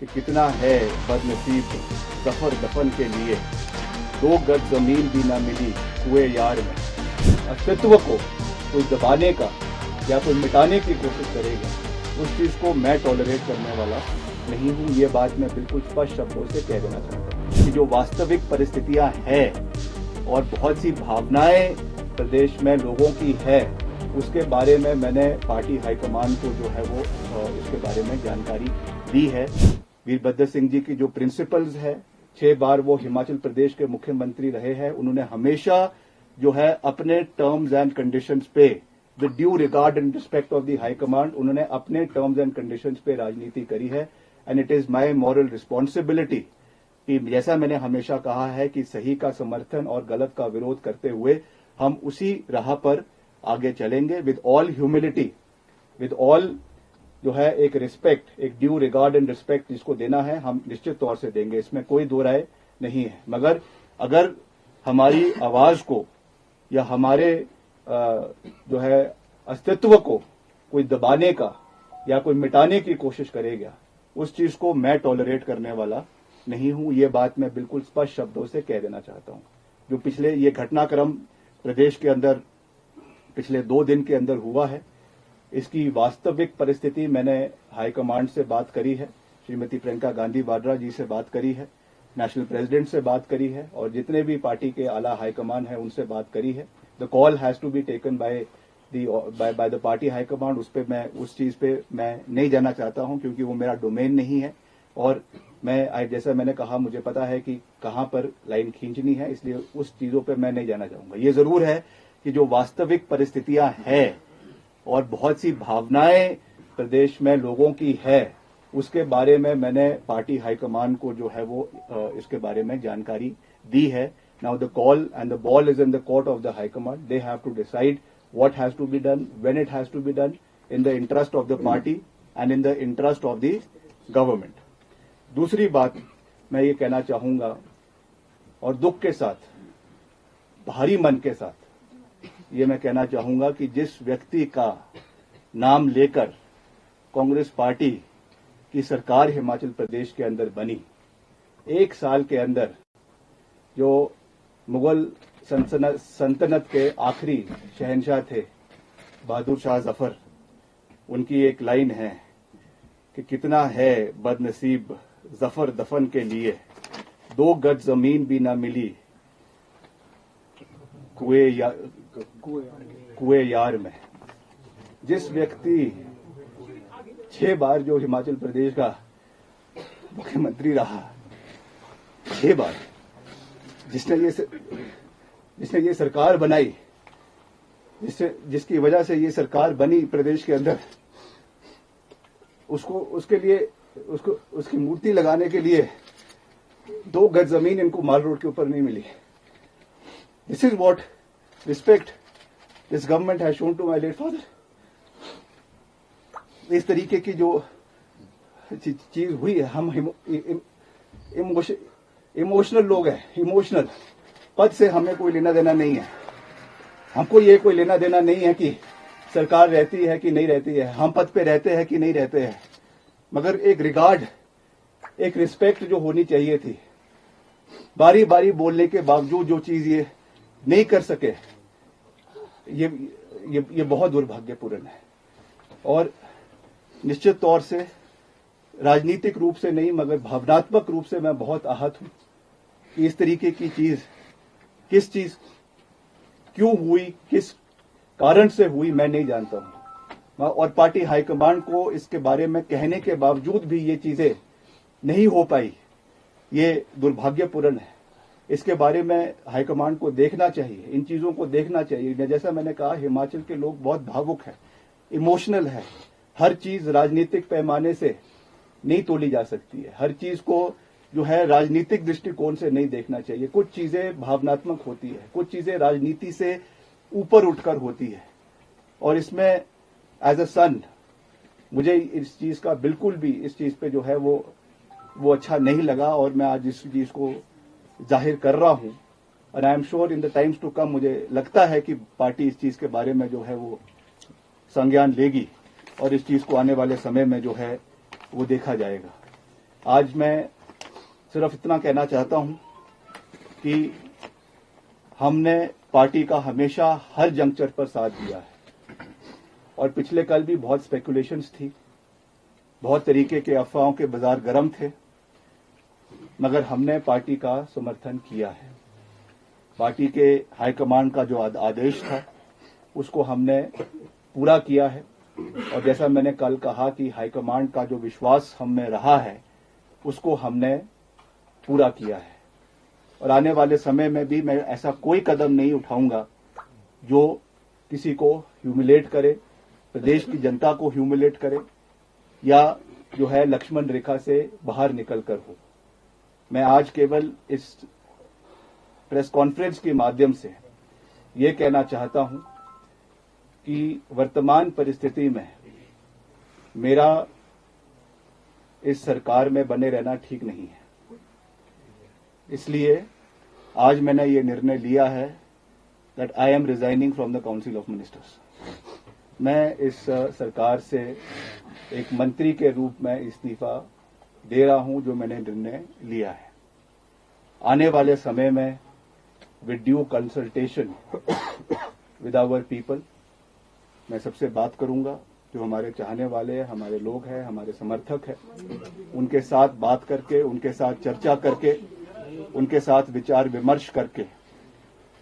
कि कितना है बदनसीब सफर दफन के लिए, 2 गज जमीन भी ना मिली कुएं यार में। अस्तित्व को कोई दबाने का या कोई मिटाने की कोशिश करेगा, उस चीज को मैं टॉलरेट करने वाला नहीं हूँ। ये बात मैं बिल्कुल स्पष्ट शब्दों से कह देना चाहता हूँ कि जो वास्तविक परिस्थितियां हैं और बहुत सी भावनाएं प्रदेश में लोगों की है, उसके बारे में मैंने पार्टी हाईकमान को जो है वो इसके बारे में जानकारी दी है। वीरभद्र सिंह जी की जो प्रिंसिपल्स है, 6 बार वो हिमाचल प्रदेश के मुख्यमंत्री रहे हैं, उन्होंने हमेशा जो है अपने टर्म्स एंड कंडीशंस पे, with due regard and respect of the high command, उन्होंने अपने टर्म्स एंड कंडीशंस पे राजनीति करी है। And it is my moral responsibility कि जैसा मैंने हमेशा कहा है कि सही का समर्थन और गलत का विरोध करते हुए हम उसी राह पर आगे चलेंगे, with all humility, with all जो है एक रिस्पेक्ट, एक ड्यू रिगार्ड एंड रिस्पेक्ट जिसको देना है हम निश्चित तौर से देंगे, इसमें कोई दो राय नहीं है। मगर अगर हमारी आवाज को या हमारे जो है अस्तित्व को कोई दबाने का या कोई मिटाने की कोशिश करेगा, उस चीज को मैं टॉलरेट करने वाला नहीं हूं। ये बात मैं बिल्कुल स्पष्ट शब्दों से कह देना चाहता हूं। जो पिछले ये घटनाक्रम प्रदेश के अंदर पिछले 2 दिन के अंदर हुआ है, इसकी वास्तविक परिस्थिति मैंने हाईकमांड से बात करी है, श्रीमती प्रियंका गांधी वाड्रा जी से बात करी है, नेशनल प्रेसिडेंट से बात करी है और जितने भी पार्टी के आला हाईकमान है उनसे बात करी है। The call has to be taken by the party high command. उस पे मैं उस चीज पे मैं नहीं जाना चाहता हूं क्योंकि वो मेरा डोमेन नहीं है और मैं जैसा मैंने कहा मुझे पता है कि कहां पर लाइन खींचनी है, इसलिए उस चीजों पे मैं नहीं जाना चाहूंगा। ये जरूर है कि जो वास्तविक परिस्थितियां हैं और बहुत सी भावनाएं प्रदेश में लोगों की है, उसके बारे में मैंने पार्टी हाईकमान को जो है वो इसके बारे में जानकारी दी है। Now the call and the ball is in the court of the high command. They have to decide what has to be done, when it has to be done, in the interest of the party and in the interest of the government. दूसरी बात मैं ये कहना चाहूंगा और दुख के साथ, भारी मन के साथ ये मैं कहना चाहूंगा कि जिस व्यक्ति का नाम लेकर कांग्रेस पार्टी की सरकार हिमाचल प्रदेश के अंदर बनी, 1 साल के अंदर जो मुगल सल्तनत के आखिरी शहंशाह थे बहादुर शाह जफर, उनकी एक लाइन है कि कितना है बदनसीब जफर दफन के लिए, 2 गज जमीन भी ना मिली कुएं यार में। जिस व्यक्ति 6 बार जो हिमाचल प्रदेश का मुख्यमंत्री रहा, 6 बार, जिसने ये सरकार बनाई, जिसकी वजह से ये सरकार बनी प्रदेश के अंदर, उसकी मूर्ति लगाने के लिए 2 गज जमीन इनको माल रोड के ऊपर नहीं मिली। This is what respect this government has shown to my late father. इस तरीके की जो चीज हुई है, हम इमोशनल लोग हैं, इमोशनल। पद से हमें कोई लेना देना नहीं है, हमको ये कोई लेना देना नहीं है कि सरकार रहती है कि नहीं रहती है, हम पद पे रहते हैं कि नहीं रहते हैं, मगर एक रिगार्ड, एक रिस्पेक्ट जो होनी चाहिए थी। बारी बारी बोलने के बावजूद जो चीज ये नहीं कर सके, ये बहुत दुर्भाग्यपूर्ण है। और निश्चित तौर से राजनीतिक रूप से नहीं मगर भावनात्मक रूप से मैं बहुत आहत हूं कि इस तरीके की चीज, किस चीज क्यों हुई, किस कारण से हुई, मैं नहीं जानता हूं। और पार्टी हाईकमांड को इसके बारे में कहने के बावजूद भी ये चीजें नहीं हो पाई, ये दुर्भाग्यपूर्ण है। इसके बारे में हाईकमांड को देखना चाहिए, इन चीजों को देखना चाहिए। जैसा मैंने कहा, हिमाचल के लोग बहुत भावुक है, इमोशनल है। हर चीज राजनीतिक पैमाने से नहीं तोली जा सकती है, हर चीज को जो है राजनीतिक दृष्टिकोण से नहीं देखना चाहिए। कुछ चीजें भावनात्मक होती है, कुछ चीजें राजनीति से ऊपर उठकर होती है। और इसमें एज अ सन मुझे इस चीज का बिल्कुल भी, इस चीज पे जो है वो अच्छा नहीं लगा और मैं आज इस चीज को जाहिर कर रहा हूं। और I am sure in the times to come मुझे लगता है कि पार्टी इस चीज के बारे में जो है वो संज्ञान लेगी और इस चीज को आने वाले समय में जो है वो देखा जाएगा। आज मैं सिर्फ इतना कहना चाहता हूं कि हमने पार्टी का हमेशा हर जंक्चर पर साथ दिया है और पिछले कल भी बहुत स्पेकुलेशंस थी, बहुत तरीके के अफवाहों के बाजार गर्म थे, मगर हमने पार्टी का समर्थन किया है। पार्टी के हाईकमांड का जो आदेश था उसको हमने पूरा किया है और जैसा मैंने कल कहा कि हाईकमांड का जो विश्वास हमें रहा है उसको हमने पूरा किया है और आने वाले समय में भी मैं ऐसा कोई कदम नहीं उठाऊंगा जो किसी को ह्यूमिलेट करे, प्रदेश की जनता को ह्यूमिलेट करे या जो है लक्ष्मण रेखा से बाहर निकल कर हो। मैं आज केवल इस प्रेस कॉन्फ्रेंस के माध्यम से ये कहना चाहता हूं कि वर्तमान परिस्थिति में मेरा इस सरकार में बने रहना ठीक नहीं है। इसलिए आज मैंने ये निर्णय लिया है that I am resigning from the council of ministers. मैं इस सरकार से एक मंत्री के रूप में इस्तीफा दे रहा हूं जो मैंने निर्णय लिया है। आने वाले समय में with due consultation with our people मैं सबसे बात करूंगा, जो हमारे चाहने वाले हैं, हमारे लोग हैं, हमारे समर्थक हैं, उनके साथ बात करके, उनके साथ चर्चा करके, उनके साथ विचार विमर्श करके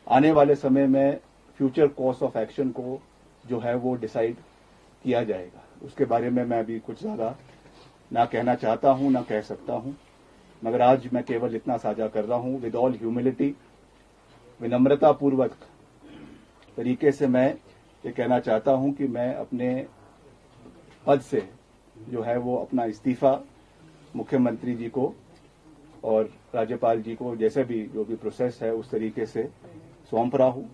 आने वाले समय में फ्यूचर कोर्स ऑफ एक्शन को जो है वो डिसाइड किया जाएगा। उसके बारे में मैं अभी कुछ ज्यादा ना कहना चाहता हूं, ना कह सकता हूं, मगर आज मैं केवल इतना साझा कर रहा हूं विद ऑल ह्यूमिलिटी, विनम्रता पूर्वक तरीके से मैं ये कहना चाहता हूं कि मैं अपने पद से जो है वो अपना इस्तीफा मुख्यमंत्री जी को और राज्यपाल जी को जैसे भी जो भी प्रोसेस है उस तरीके से सौंप रहा हूं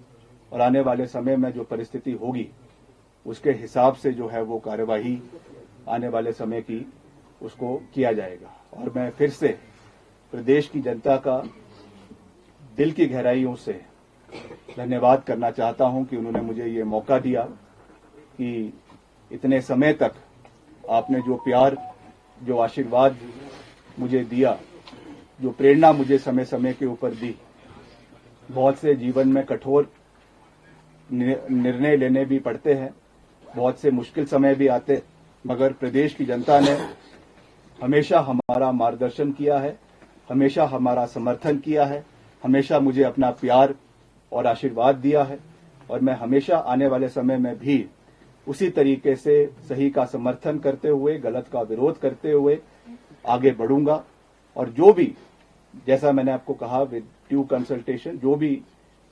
और आने वाले समय में जो परिस्थिति होगी उसके हिसाब से जो है वो कार्यवाही आने वाले समय की उसको किया जाएगा। और मैं फिर से प्रदेश की जनता का दिल की गहराइयों से धन्यवाद करना चाहता हूं कि उन्होंने मुझे ये मौका दिया कि इतने समय तक आपने जो प्यार, जो आशीर्वाद मुझे दिया, जो प्रेरणा मुझे समय समय के ऊपर दी। बहुत से जीवन में कठोर निर्णय लेने भी पड़ते हैं, बहुत से मुश्किल समय भी आते, मगर प्रदेश की जनता ने हमेशा हमारा मार्गदर्शन किया है, हमेशा हमारा समर्थन किया है, हमेशा मुझे अपना प्यार और आशीर्वाद दिया है और मैं हमेशा आने वाले समय में भी उसी तरीके से सही का समर्थन करते हुए, गलत का विरोध करते हुए आगे बढ़ूंगा। और जो भी, जैसा मैंने आपको कहा, विद ड्यू कंसल्टेशन, जो भी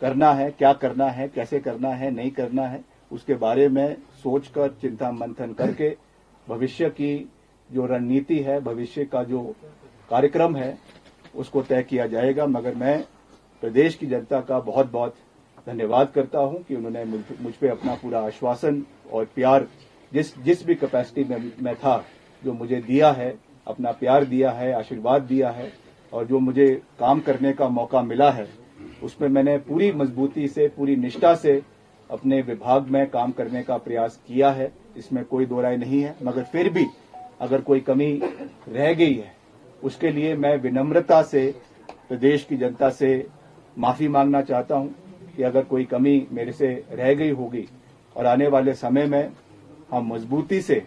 करना है, क्या करना है, कैसे करना है, नहीं करना है, उसके बारे में सोचकर, चिंता मंथन करके भविष्य की जो रणनीति है, भविष्य का जो कार्यक्रम है उसको तय किया जाएगा। मगर मैं प्रदेश की जनता का बहुत बहुत धन्यवाद करता हूं कि उन्होंने मुझ पे अपना पूरा आश्वासन और प्यार जिस भी कैपेसिटी में मैं था जो मुझे दिया है, अपना प्यार दिया है, आशीर्वाद दिया है और जो मुझे काम करने का मौका मिला है उसमें मैंने पूरी मजबूती से, पूरी निष्ठा से अपने विभाग में काम करने का प्रयास किया है। इसमें कोई दो राय नहीं है। मगर फिर भी अगर कोई कमी रह गई है उसके लिए मैं विनम्रता से प्रदेश की जनता से माफी मांगना चाहता हूं कि अगर कोई कमी मेरे से रह गई होगी और आने वाले समय में हम मजबूती से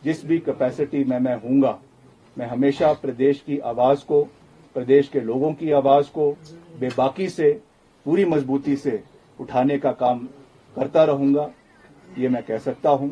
जिस भी कैपेसिटी में मैं हूंगा, मैं हमेशा प्रदेश की आवाज को, प्रदेश के लोगों की आवाज को बेबाकी से, पूरी मजबूती से उठाने का काम करता रहूंगा, ये मैं कह सकता हूं।